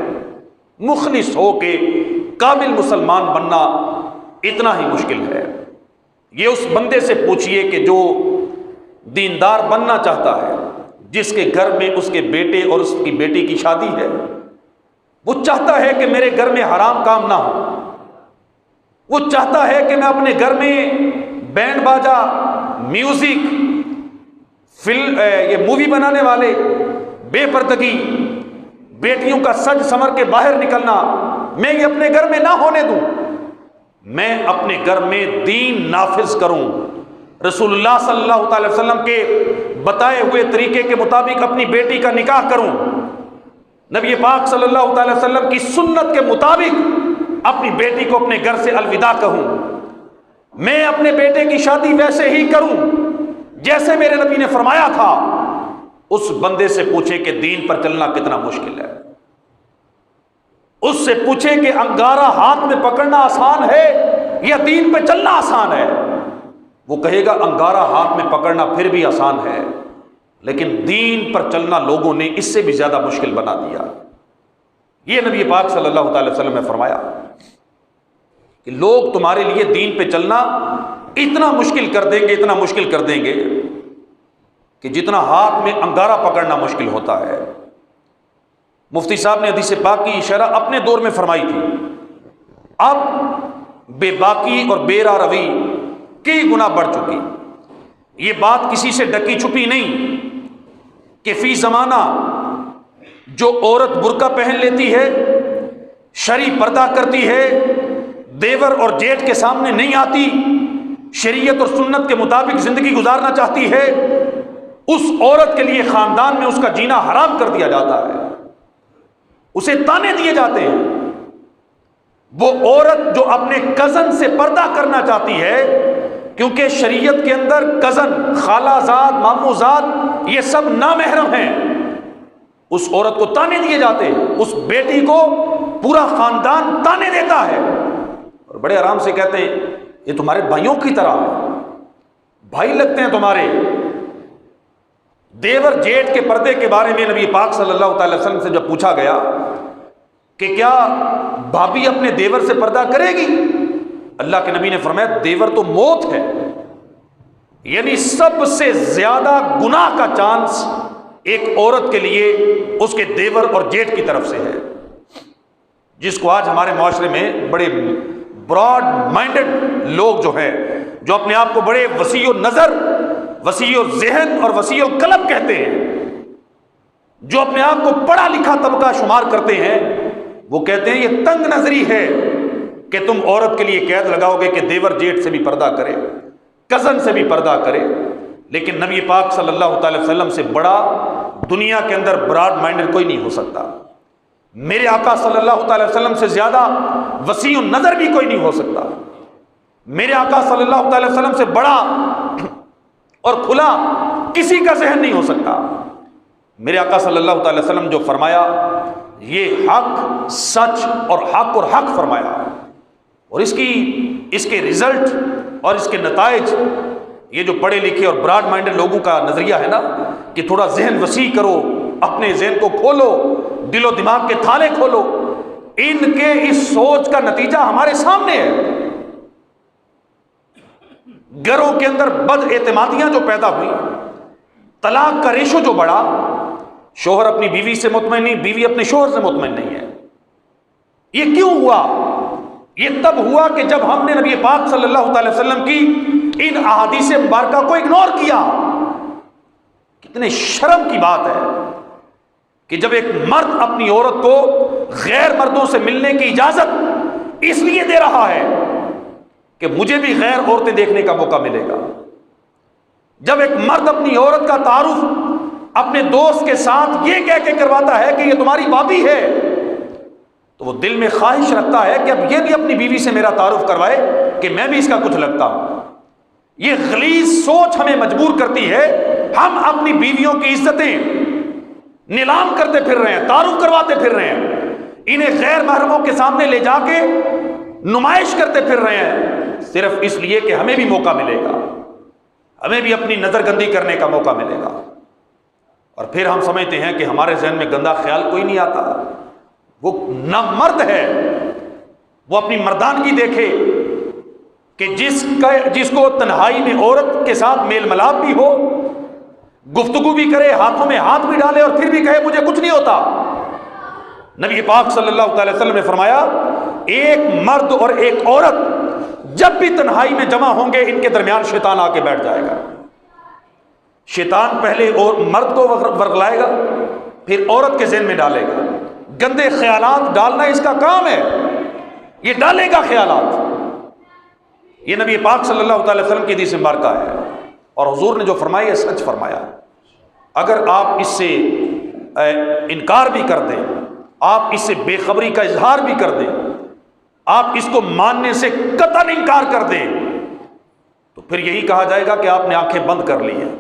مخلص ہو کے کامل مسلمان بننا اتنا ہی مشکل ہے۔ یہ اس بندے سے پوچھئے کہ جو دیندار بننا چاہتا ہے، جس کے گھر میں اس کے بیٹے اور اس کی بیٹی کی شادی ہے، وہ چاہتا ہے کہ میرے گھر میں حرام کام نہ ہو، وہ چاہتا ہے کہ میں اپنے گھر میں بینڈ باجا، میوزک، یہ مووی بنانے والے، بے پردگی، بیٹیوں کا سج سمر کے باہر نکلنا، میں یہ اپنے گھر میں نہ ہونے دوں، میں اپنے گھر میں دین نافذ کروں، رسول اللہ صلی اللہ تعالی وسلم کے بتائے ہوئے طریقے کے مطابق اپنی بیٹی کا نکاح کروں، نبی پاک صلی اللہ تعالی وسلم کی سنت کے مطابق اپنی بیٹی کو اپنے گھر سے الوداع کہوں، میں اپنے بیٹے کی شادی ویسے ہی کروں جیسے میرے نبی نے فرمایا تھا۔ اس بندے سے پوچھے کہ دین پر چلنا کتنا مشکل ہے، اس سے پوچھے کہ انگارہ ہاتھ میں پکڑنا آسان ہے یا دین پہ چلنا آسان ہے، وہ کہے گا انگارہ ہاتھ میں پکڑنا پھر بھی آسان ہے، لیکن دین پر چلنا لوگوں نے اس سے بھی زیادہ مشکل بنا دیا۔ یہ نبی پاک صلی اللہ تعالی وسلم نے فرمایا کہ لوگ تمہارے لیے دین پہ چلنا اتنا مشکل کر دیں گے، اتنا مشکل کر دیں گے کہ جتنا ہاتھ میں انگارہ پکڑنا مشکل ہوتا ہے۔ مفتی صاحب نے حدیث پاک کی شرح اپنے دور میں فرمائی تھی، اب بے باکی اور بے راہ روی کئی گنا بڑھ چکی۔ یہ بات کسی سے ڈکی چھپی نہیں کہ فی زمانہ جو عورت برقع پہن لیتی ہے، شرعی پردہ کرتی ہے، دیور اور جیٹھ کے سامنے نہیں آتی، شریعت اور سنت کے مطابق زندگی گزارنا چاہتی ہے، اس عورت کے لیے خاندان میں اس کا جینا حرام کر دیا جاتا ہے، اسے تانے دیے جاتے ہیں۔ وہ عورت جو اپنے کزن سے پردہ کرنا چاہتی ہے، کیونکہ شریعت کے اندر کزن، خالہ زاد، ماموں زاد یہ سب نامحرم ہیں، اس عورت کو تانے دیے جاتے ہیں، اس بیٹی کو پورا خاندان تانے دیتا ہے اور بڑے آرام سے کہتے ہیں یہ تمہارے بھائیوں کی طرح ہے، بھائی لگتے ہیں تمہارے۔ دیور جیٹھ کے پردے کے بارے میں نبی پاک صلی اللہ تعالی وسلم سے جب پوچھا گیا کہ کیا بھابھی اپنے دیور سے پردہ کرے گی، اللہ کے نبی نے فرمایا دیور تو موت ہے، یعنی سب سے زیادہ گناہ کا چانس ایک عورت کے لیے اس کے دیور اور جیٹھ کی طرف سے ہے، جس کو آج ہمارے معاشرے میں بڑے براڈ مائنڈڈ لوگ جو ہیں، جو اپنے آپ کو بڑے وسیع نظر، وسیع ذہن اور وسیع قلب کہتے ہیں، جو اپنے آپ کو پڑھا لکھا طبقہ شمار کرتے ہیں، وہ کہتے ہیں یہ تنگ نظری ہے کہ تم عورت کے لیے قید لگاؤ گے کہ دیور جیٹھ سے بھی پردہ کرے، کزن سے بھی پردہ کرے۔ لیکن نبی پاک صلی اللہ تعالی وسلم سے بڑا دنیا کے اندر براڈ مائنڈڈ کوئی نہیں ہو سکتا، میرے آقا صلی اللہ تعالی وسلم سے زیادہ وسیع نظر بھی کوئی نہیں ہو سکتا، میرے آقا صلی اللہ تعالی وسلم سے بڑا اور کھلا کسی کا ذہن نہیں ہو سکتا۔ میرے آقا صلی اللہ تعالی وسلم جو فرمایا یہ حق، سچ اور حق فرمایا، اور اس کے رزلٹ اور اس کے نتائج، یہ جو پڑھے لکھے اور براڈ مائنڈڈ لوگوں کا نظریہ ہے نا کہ تھوڑا ذہن وسیع کرو، اپنے ذہن کو کھولو، دل و دماغ کے تھالے کھولو، ان کے اس سوچ کا نتیجہ ہمارے سامنے ہے۔ گھروں کے اندر بد اعتمادیاں جو پیدا ہوئی، طلاق کا ریشو جو بڑھا، شوہر اپنی بیوی سے مطمئن نہیں، بیوی اپنے شوہر سے مطمئن نہیں ہے، یہ کیوں ہوا؟ یہ تب ہوا کہ جب ہم نے نبی پاک صلی اللہ تعالی وسلم کی ان احادیث مبارکہ کو اگنور کیا۔ کتنے شرم کی بات ہے کہ جب ایک مرد اپنی عورت کو غیر مردوں سے ملنے کی اجازت اس لیے دے رہا ہے کہ مجھے بھی غیر عورتیں دیکھنے کا موقع ملے گا، جب ایک مرد اپنی عورت کا تعارف اپنے دوست کے ساتھ یہ کہہ کے کرواتا ہے کہ یہ تمہاری بھابی ہے، تو وہ دل میں خواہش رکھتا ہے کہ اب یہ بھی اپنی بیوی سے میرا تعارف کروائے کہ میں بھی اس کا کچھ لگتا ہوں۔ یہ غلیظ سوچ ہمیں مجبور کرتی ہے، ہم اپنی بیویوں کی عزتیں نیلام کرتے پھر رہے ہیں، تعارف کرواتے پھر رہے ہیں، انہیں غیر محرموں کے سامنے لے جا کے نمائش کرتے پھر رہے ہیں، صرف اس لیے کہ ہمیں بھی موقع ملے گا، ہمیں بھی اپنی نظر گندی کرنے کا موقع ملے گا۔ اور پھر ہم سمجھتے ہیں کہ ہمارے ذہن میں گندا خیال کوئی نہیں آتا، وہ نہ مرد ہے، وہ اپنی مردانگی دیکھے کہ جس کو تنہائی میں عورت کے ساتھ میل ملاپ بھی ہو، گفتگو بھی کرے، ہاتھوں میں ہاتھ بھی ڈالے اور پھر بھی کہے مجھے کچھ نہیں ہوتا۔ نبی پاک صلی اللہ تعالی وسلم نے فرمایا ایک مرد اور ایک عورت جب بھی تنہائی میں جمع ہوں گے ان کے درمیان شیطان آ کے بیٹھ جائے گا۔ شیطان پہلے مرد کو ورغلائے گا، پھر عورت کے ذہن میں ڈالے گا، گندے خیالات ڈالنا اس کا کام ہے، یہ ڈالے گا خیالات۔ یہ نبی پاک صلی اللہ تعالی وسلم کی حدیث مبارکہ ہے، اور حضور نے جو فرمایا ہے سچ فرمایا۔ اگر آپ اس سے انکار بھی کر دیں، آپ اس سے بے خبری کا اظہار بھی کر دیں، آپ اس کو ماننے سے قطعاً انکار کر دیں، تو پھر یہی کہا جائے گا کہ آپ نے آنکھیں بند کر لی ہیں۔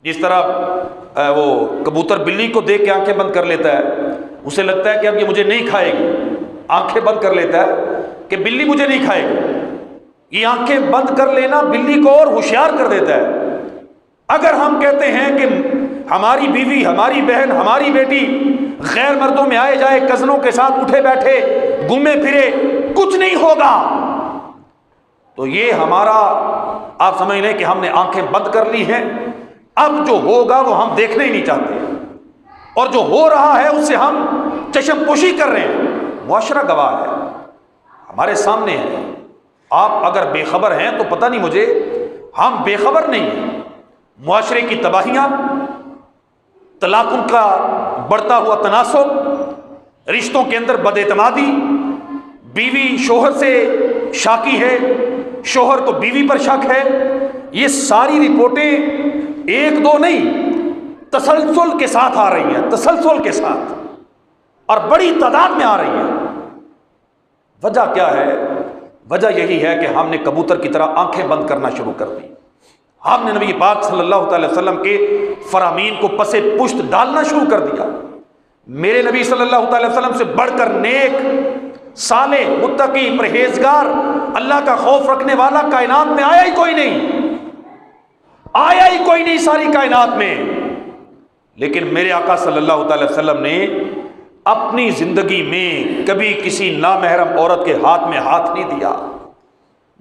جس طرح وہ کبوتر بلی کو دیکھ کے آنکھیں بند کر لیتا ہے، اسے لگتا ہے کہ اب یہ مجھے نہیں کھائے گی، آنکھیں بند کر لیتا ہے کہ بلی مجھے نہیں کھائے گی۔ یہ آنکھیں بند کر لینا بلی کو اور ہوشیار کر دیتا ہے۔ اگر ہم کہتے ہیں کہ ہماری بیوی، ہماری بہن، ہماری بیٹی غیر مردوں میں آئے جائے، کزنوں کے ساتھ اٹھے بیٹھے، گھومے پھرے، کچھ نہیں ہوگا، تو یہ ہمارا آپ سمجھ لیں کہ ہم نے آنکھیں بند کر لی ہیں۔ اب جو ہوگا وہ ہم دیکھنا ہی نہیں چاہتے، اور جو ہو رہا ہے اس سے ہم چشم پوشی کر رہے ہیں۔ معاشرہ گواہ ہے، ہمارے سامنے ہے۔ آپ اگر بے خبر ہیں تو پتہ نہیں مجھے، ہم بے خبر نہیں ہیں۔ معاشرے کی تباہیاں، طلاقوں کا بڑھتا ہوا تناسب، رشتوں کے اندر بد اعتمادی، بیوی شوہر سے شاکی ہے، شوہر کو بیوی پر شک ہے، یہ ساری رپورٹیں ایک دو نہیں، تسلسل کے ساتھ آ رہی ہیں، تسلسل کے ساتھ، اور بڑی تعداد میں آ رہی ہیں۔ وجہ کیا ہے؟ وجہ یہی ہے کہ ہم نے کبوتر کی طرح آنکھیں بند کرنا شروع کر دی۔ ہم نے نبی پاک صلی اللہ تعالی وسلم کے فرامین کو پسے پشت ڈالنا شروع کر دیا۔ میرے نبی صلی اللہ تعالی وسلم سے بڑھ کر نیک، صالح، متقی، پرہیزگار، اللہ کا خوف رکھنے والا کائنات میں آیا ہی کوئی نہیں، آیا ہی کوئی نہیں ساری کائنات میں۔ لیکن میرے آقا صلی اللہ تعالی وسلم نے اپنی زندگی میں کبھی کسی نامحرم عورت کے ہاتھ میں ہاتھ نہیں دیا،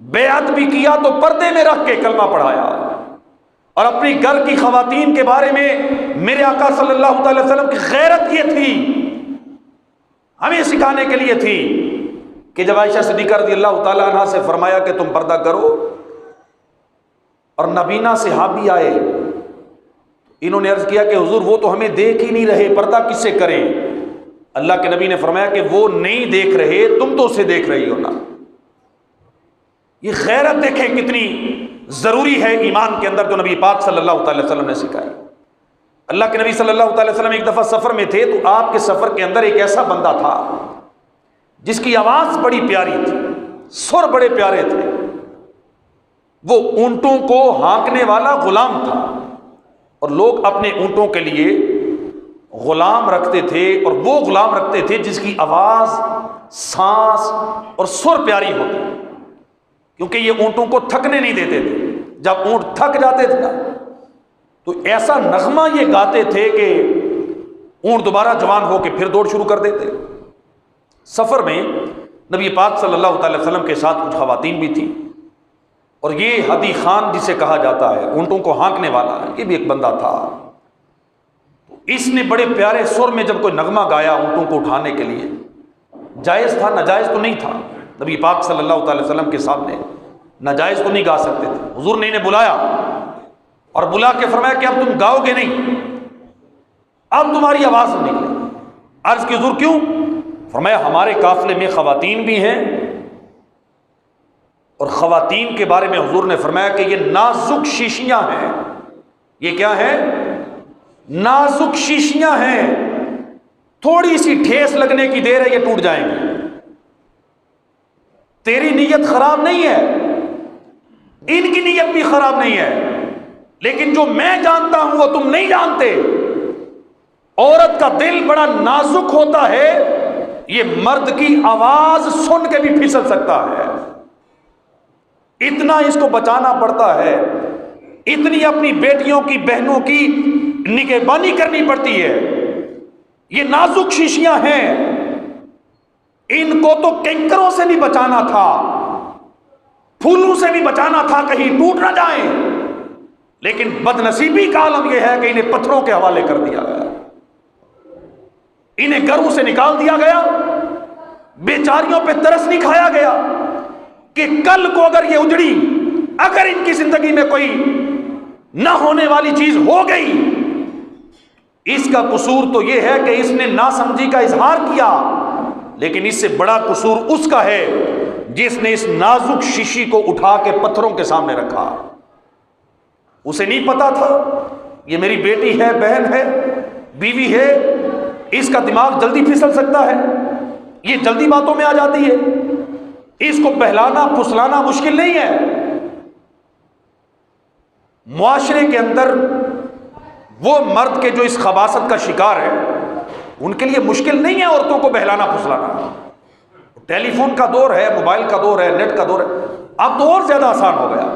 بیعت بھی کیا تو پردے میں رکھ کے کلمہ پڑھایا، اور اپنی گھر کی خواتین کے بارے میں میرے آقا صلی اللہ تعالی وسلم کی غیرت یہ تھی، ہمیں سکھانے کے لیے تھی کہ جب عائشہ صدیقہ رضی اللہ تعالی عنہا سے فرمایا کہ تم پردہ کرو، اور نبینا صحابی آئے، انہوں نے عرض کیا کہ حضور وہ تو ہمیں دیکھ ہی نہیں رہے، پردہ کس سے کریں؟ اللہ کے نبی نے فرمایا کہ وہ نہیں دیکھ رہے، تم تو اسے دیکھ رہی ہو نا۔ یہ غیرت دیکھیں کتنی ضروری ہے ایمان کے اندر، جو نبی پاک صلی اللہ تعالی وسلم نے سکھائی۔ اللہ کے نبی صلی اللہ تعالی وسلم ایک دفعہ سفر میں تھے، تو آپ کے سفر کے اندر ایک ایسا بندہ تھا جس کی آواز بڑی پیاری تھی، سر بڑے پیارے تھے، وہ اونٹوں کو ہانکنے والا غلام تھا، اور لوگ اپنے اونٹوں کے لیے غلام رکھتے تھے، اور وہ غلام رکھتے تھے جس کی آواز، سانس اور سر پیاری ہوتی، کیونکہ یہ اونٹوں کو تھکنے نہیں دیتے تھے۔ جب اونٹ تھک جاتے تھے نا تو ایسا نغمہ یہ گاتے تھے کہ اونٹ دوبارہ جوان ہو کے پھر دوڑ شروع کر دیتے۔ سفر میں نبی پاک صلی اللہ تعالی وسلم کے ساتھ کچھ خواتین بھی تھیں، اور یہ ہدی خان جسے کہا جاتا ہے، اونٹوں کو ہانکنے والا، یہ بھی ایک بندہ تھا۔ اس نے بڑے پیارے سر میں جب کوئی نغمہ گایا اونٹوں کو اٹھانے کے لیے، جائز تھا، ناجائز تو نہیں تھا۔ نبی پاک صلی اللہ تعالی وسلم کے سامنے ناجائز تو نہیں گا سکتے تھے۔ حضور نے انہیں بلایا اور بلا کے فرمایا کہ اب تم گاؤ گے نہیں، اب تمہاری آواز نہیں نکلے۔ عرض کی حضور کیوں؟ فرمایا ہمارے قافلے میں خواتین بھی ہیں، اور خواتین کے بارے میں حضور نے فرمایا کہ یہ نازک شیشیاں ہیں۔ یہ کیا ہے؟ نازک شیشیاں ہیں، تھوڑی سی ٹھیس لگنے کی دیر ہے یہ ٹوٹ جائیں گی۔ تیری نیت خراب نہیں ہے، ان کی نیت بھی خراب نہیں ہے، لیکن جو میں جانتا ہوں وہ تم نہیں جانتے۔ عورت کا دل بڑا نازک ہوتا ہے، یہ مرد کی آواز سن کے بھی پھسل سکتا ہے، اتنا اس کو بچانا پڑتا ہے، اتنی اپنی بیٹیوں کی بہنوں کی نگہبانی کرنی پڑتی ہے۔ یہ نازک شیشیاں ہیں، ان کو تو کینکروں سے بھی بچانا تھا، پھولوں سے بھی بچانا تھا کہیں ٹوٹ نہ جائیں، لیکن بدنصیبی کا عالم یہ ہے کہ انہیں پتھروں کے حوالے کر دیا گیا، انہیں گھروں سے نکال دیا گیا، بیچاریوں پہ ترس نہیں کھایا گیا کہ کل کو اگر یہ اجڑی، اگر ان کی زندگی میں کوئی نہ ہونے والی چیز ہو گئی، اس کا قصور تو یہ ہے کہ اس نے ناسمجھی کا اظہار کیا، لیکن اس سے بڑا قصور اس کا ہے جس نے اس نازک شیشی کو اٹھا کے پتھروں کے سامنے رکھا۔ اسے نہیں پتا تھا یہ میری بیٹی ہے، بہن ہے، بیوی ہے، اس کا دماغ جلدی پھسل سکتا ہے، یہ جلدی باتوں میں آ جاتی ہے، اس کو بہلانا پھسلانا مشکل نہیں ہے۔ معاشرے کے اندر وہ مرد کے جو اس خباثت کا شکار ہے، ان کے لیے مشکل نہیں ہے عورتوں کو بہلانا پھسلانا۔ ٹیلی فون کا دور ہے، موبائل کا دور ہے، نیٹ کا دور ہے، اب تو اور زیادہ آسان ہو گیا۔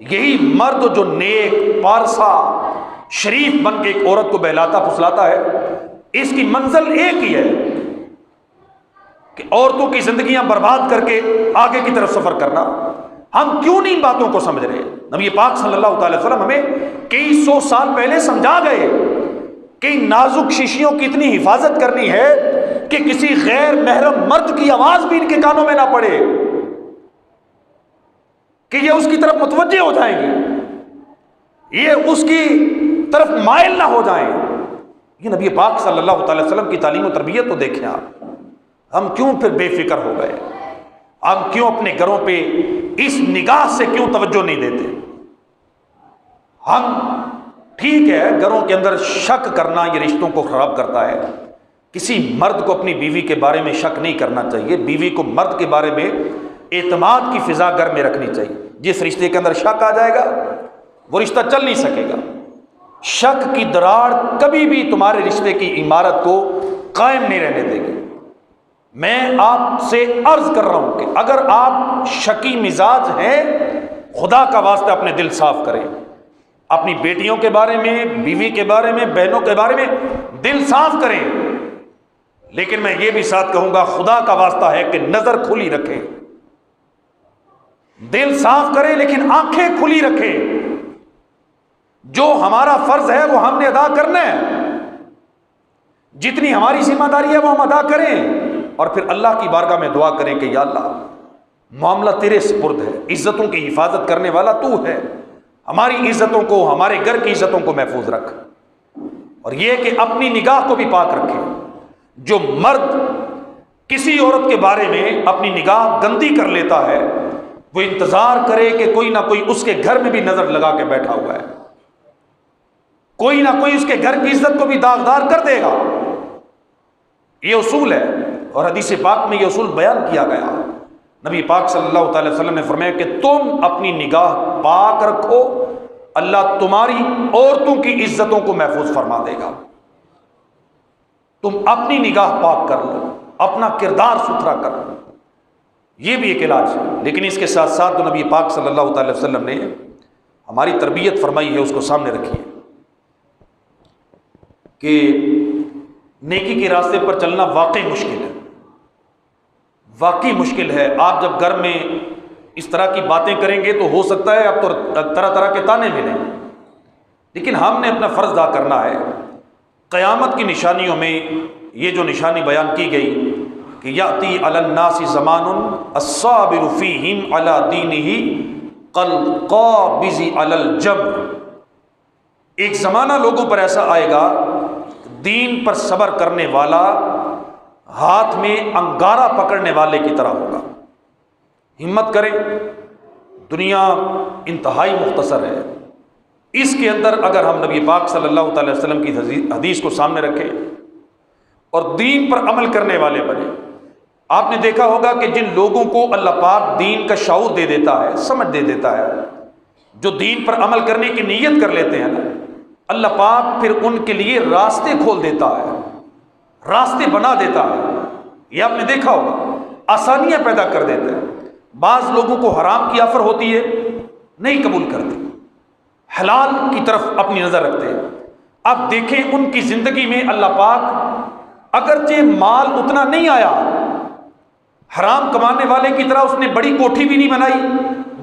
یہی مرد جو نیک، پارسا، شریف بن کے ایک عورت کو بہلاتا پھسلاتا ہے، اس کی منزل ایک ہی ہے کہ عورتوں کی زندگیاں برباد کر کے آگے کی طرف سفر کرنا۔ ہم کیوں نہیں ان باتوں کو سمجھ رہے؟ نبی پاک صلی اللہ تعالی وسلم ہمیں کئی سو سال پہلے سمجھا گئے کہ ان نازک شیشیوں کی اتنی حفاظت کرنی ہے کہ کسی غیر محرم مرد کی آواز بھی ان کے کانوں میں نہ پڑے، کہ یہ اس کی طرف متوجہ ہو جائیں گی، یہ اس کی طرف مائل نہ ہو جائیں۔ یہ نبی پاک صلی اللہ تعالی وسلم کی تعلیم و تربیت تو دیکھیں آپ۔ ہم کیوں پھر بے فکر ہو گئے؟ ہم کیوں اپنے گھروں پہ اس نگاہ سے کیوں توجہ نہیں دیتے؟ ہم ٹھیک ہے گھروں کے اندر شک کرنا یہ رشتوں کو خراب کرتا ہے، کسی مرد کو اپنی بیوی کے بارے میں شک نہیں کرنا چاہیے، بیوی کو مرد کے بارے میں اعتماد کی فضا گھر میں رکھنی چاہیے۔ جس رشتے کے اندر شک آ جائے گا وہ رشتہ چل نہیں سکے گا۔ شک کی دراڑ کبھی بھی تمہارے رشتے کی عمارت کو قائم نہیں رہنے دے گی۔ میں آپ سے عرض کر رہا ہوں کہ اگر آپ شکی مزاج ہیں، خدا کا واسطہ اپنے دل صاف کریں، اپنی بیٹیوں کے بارے میں، بیوی کے بارے میں، بہنوں کے بارے میں دل صاف کریں، لیکن میں یہ بھی ساتھ کہوں گا خدا کا واسطہ ہے کہ نظر کھلی رکھیں، دل صاف کریں لیکن آنکھیں کھلی رکھیں۔ جو ہمارا فرض ہے وہ ہم نے ادا کرنا ہے، جتنی ہماری ذمہ داری ہے وہ ہم ادا کریں، اور پھر اللہ کی بارگاہ میں دعا کریں کہ یا اللہ معاملہ تیرے سپرد ہے، عزتوں کی حفاظت کرنے والا تو ہے، ہماری عزتوں کو، ہمارے گھر کی عزتوں کو محفوظ رکھ، اور یہ کہ اپنی نگاہ کو بھی پاک رکھے۔ جو مرد کسی عورت کے بارے میں اپنی نگاہ گندی کر لیتا ہے وہ انتظار کرے کہ کوئی نہ کوئی اس کے گھر میں بھی نظر لگا کے بیٹھا ہوا ہے، کوئی نہ کوئی اس کے گھر کی عزت کو بھی داغدار کر دے گا۔ یہ اصول ہے، اور حدیث پاک میں یہ اصول بیان کیا گیا۔ نبی پاک صلی اللہ تعالی وسلم نے فرمایا کہ تم اپنی نگاہ پاک رکھو، اللہ تمہاری عورتوں کی عزتوں کو محفوظ فرما دے گا۔ تم اپنی نگاہ پاک کر لو، اپنا کردار ستھرا کر لو، یہ بھی ایک علاج ہے۔ لیکن اس کے ساتھ ساتھ تو نبی پاک صلی اللہ تعالی وسلم نے ہماری تربیت فرمائی ہے، اس کو سامنے رکھیے کہ نیکی کے راستے پر چلنا واقعی مشکل ہے، واقعی مشکل ہے۔ آپ جب گھر میں اس طرح کی باتیں کریں گے تو ہو سکتا ہے اب تو طرح طرح کے تانے ملیں، لیکن ہم نے اپنا فرض ادا کرنا ہے۔ قیامت کی نشانیوں میں یہ جو نشانی بیان کی گئی کہ یاتی علی الناس زمان الصابر فیہم علی دینہ کالقابض علی الجمر، ایک زمانہ لوگوں پر ایسا آئے گا دین پر صبر کرنے والا ہاتھ میں انگارہ پکڑنے والے کی طرح ہوگا۔ ہمت کرے، دنیا انتہائی مختصر ہے، اس کے اندر اگر ہم نبی پاک صلی اللہ تعالی وسلم کی حدیث کو سامنے رکھیں اور دین پر عمل کرنے والے بنے۔ آپ نے دیکھا ہوگا کہ جن لوگوں کو اللہ پاک دین کا شعور دے دیتا ہے، سمجھ دے دیتا ہے، جو دین پر عمل کرنے کی نیت کر لیتے ہیں نا، اللہ پاک پھر ان کے لیے راستے کھول دیتا ہے، راستے بنا دیتا ہے۔ یہ آپ نے دیکھا ہوگا، آسانیاں پیدا کر دیتا ہے۔ بعض لوگوں کو حرام کی آفر ہوتی ہے، نہیں قبول کرتے، حلال کی طرف اپنی نظر رکھتے ہیں۔ اب دیکھیں ان کی زندگی میں اللہ پاک اگرچہ مال اتنا نہیں آیا، حرام کمانے والے کی طرح اس نے بڑی کوٹھی بھی نہیں بنائی،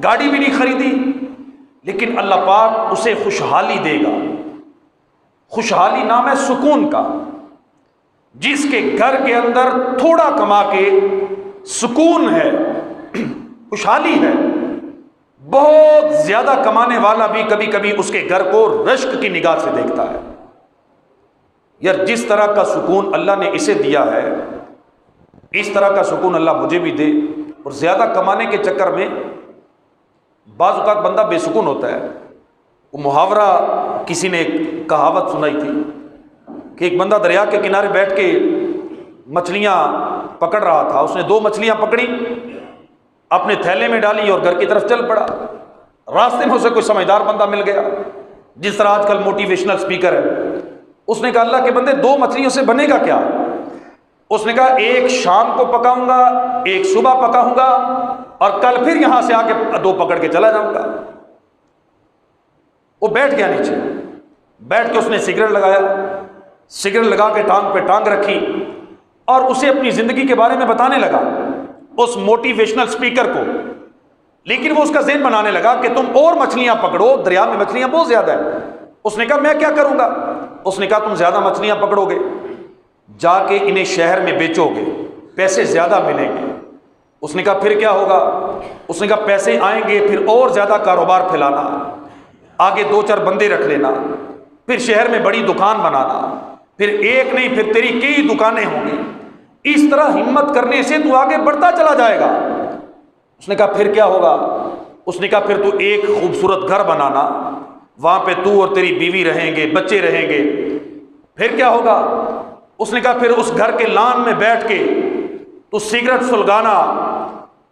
گاڑی بھی نہیں خریدی، لیکن اللہ پاک اسے خوشحالی دے گا۔ خوشحالی نام ہے سکون کا۔ جس کے گھر کے اندر تھوڑا کما کے سکون ہے، خوشحالی ہے، بہت زیادہ کمانے والا بھی کبھی کبھی اس کے گھر کو رشک کی نگاہ سے دیکھتا ہے۔ یار جس طرح کا سکون اللہ نے اسے دیا ہے، اس طرح کا سکون اللہ مجھے بھی دے۔ اور زیادہ کمانے کے چکر میں بعض اوقات بندہ بے سکون ہوتا ہے۔ وہ محاورہ کسی نے ایک کہاوت سنائی تھی کہ ایک بندہ دریا کے کنارے بیٹھ کے مچھلیاں پکڑ رہا تھا، اس نے 2 مچھلیاں پکڑی، اپنے تھیلے میں ڈالی اور گھر کی طرف چل پڑا۔ راستے میں اسے کوئی سمجھدار بندہ مل گیا، جس طرح آج کل موٹیویشنل اسپیکر ہے۔ اس نے کہا اللہ کے بندے 2 مچھلیوں سے بنے گا کیا؟ اس نے کہا ایک شام کو پکاؤں گا، ایک صبح پکاؤں گا، اور کل پھر یہاں سے آ کے 2 پکڑ کے چلا جاؤں گا۔ وہ بیٹھ گیا نیچے، بیٹھ کے اس نے سگریٹ لگایا، سگریٹ لگا کے ٹانگ پہ ٹانگ رکھی اور اسے اپنی زندگی کے بارے میں بتانے لگا اس موٹیویشنل اسپیکر کو۔ لیکن وہ اس کا ذہن بنانے لگا کہ تم اور مچھلیاں پکڑو، دریا میں مچھلیاں بہت زیادہ ہیں۔ اس نے کہا میں کیا کروں گا؟ اس نے کہا تم زیادہ مچھلیاں پکڑو گے، جا کے انہیں شہر میں بیچو گے، پیسے زیادہ ملیں گے۔ اس نے کہا پھر کیا ہوگا؟ اس نے کہا پیسے آئیں گے، پھر اور زیادہ کاروبار پھیلانا، آگے 2-4 بندے رکھ لینا، پھر شہر میں بڑی دکان بنانا، پھر ایک نہیں پھر تیری کئی دکانیں ہوں گی۔ اس طرح ہمت کرنے سے تو آگے بڑھتا چلا جائے گا۔ اس نے کہا پھر کیا ہوگا؟ اس نے کہا پھر تو ایک خوبصورت گھر بنانا، وہاں پہ تو اور تیری بیوی رہیں گے، بچے رہیں گے۔ پھر کیا ہوگا؟ اس نے کہا پھر اس گھر کے لان میں بیٹھ کے تو سگریٹ سلگانا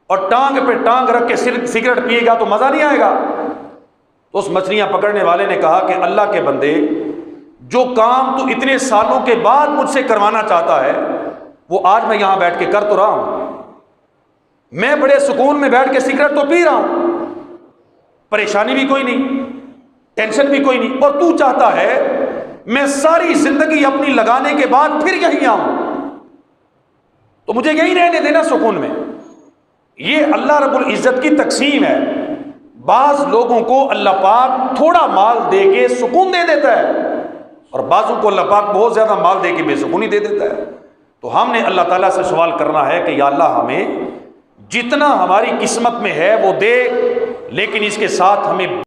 اور ٹانگ پہ ٹانگ رکھ کے سگریٹ پیے گا تو مزہ نہیں آئے گا۔ تو اس مچھلیاں پکڑنے والے نے کہا کہ اللہ کے بندے، جو کام تو اتنے سالوں کے بعد مجھ سے کروانا چاہتا ہے وہ آج میں یہاں بیٹھ کے کر تو رہا ہوں۔ میں بڑے سکون میں بیٹھ کے سگریٹ تو پی رہا ہوں، پریشانی بھی کوئی نہیں، ٹینشن بھی کوئی نہیں، اور تو چاہتا ہے میں ساری زندگی اپنی لگانے کے بعد پھر یہیں آؤں، تو مجھے یہی رہنے دینا سکون میں۔ یہ اللہ رب العزت کی تقسیم ہے۔ بعض لوگوں کو اللہ پاک تھوڑا مال دے کے سکون دے دیتا ہے، اور بعضوں کو اللہ پاک بہت زیادہ مال دے کے بے سکونی دے دیتا ہے۔ تو ہم نے اللہ تعالیٰ سے سوال کرنا ہے کہ یا اللہ ہمیں جتنا ہماری قسمت میں ہے وہ دے، لیکن اس کے ساتھ ہمیں